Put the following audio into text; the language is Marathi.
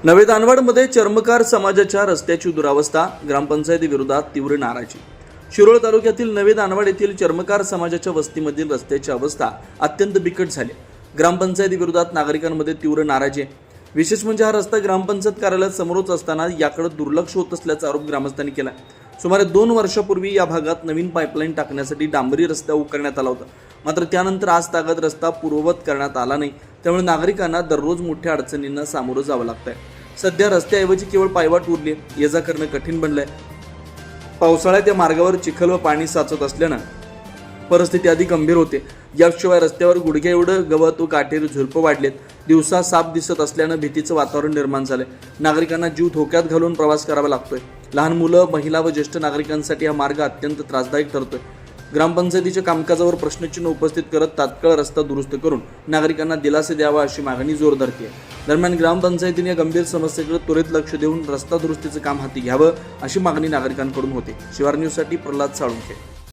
नवे दानवाडमध्ये चर्मकार समाजाच्या रस्त्याची दुरावस्था, ग्रामपंचायतीविरोधात तीव्र नाराजी। शिरोळ तालुक्यातील नवे दानवाड येथील चर्मकार समाजाच्या वस्तीमधील रस्त्याची अवस्था अत्यंत बिकट झाली। ग्रामपंचायतीविरोधात नागरिकांमध्ये तीव्र नाराजी आहे। विशेष म्हणजे हा रस्ता ग्रामपंचायत कार्यालयात समोरच असताना याकडे दुर्लक्ष होत असल्याचा आरोप ग्रामस्थांनी केला। सुमारे 2 वर्षापूर्वी या भागात नवीन पाईपलाईन टाकण्यासाठी डांबरी रस्ता उकरण्यात आला होता, मात्र त्यानंतर आज तागत रस्ता पूर्ववत करण्यात आला नाही। त्यामुळे नागरिकांना दररोज मोठ्या अडचणींना सामोरं जावं लागतंय। सध्या रस्त्याऐवजी केवळ पायवाट उरली, ये जा करणं कठीण बनलंय। पावसाळ्यात या मार्गावर चिखल व पाणी साचत असल्यानं परिस्थिती अधिक गंभीर होते। याशिवाय रस्त्यावर गुडघे एवढं गवत व काटेरी झुडपं वाढलेत। दिवसा साप दिसत असल्यानं भीतीचं वातावरण निर्माण झालंय। नागरिकांना जीव धोक्यात घालून प्रवास करावा लागतोय। लहान मुलं, महिला व ज्येष्ठ नागरिकांसाठी हा मार्ग अत्यंत त्रासदायक ठरतोय। ग्रामपंचायतीच्या कामकाजावर प्रश्नचिन्ह उपस्थित करत तात्काळ रस्ता दुरुस्त करून नागरिकांना दिलासा द्यावा अशी मागणी जोर धरते आहे। दरम्यान ग्रामपंचायतीने या गंभीर समस्येकडे त्वरित लक्ष देऊन रस्ता दुरुस्तीचं काम हाती घ्यावं अशी मागणी नागरिकांकडून होते। शिवार न्यूजसाठी प्रल्हाद साळुंखे।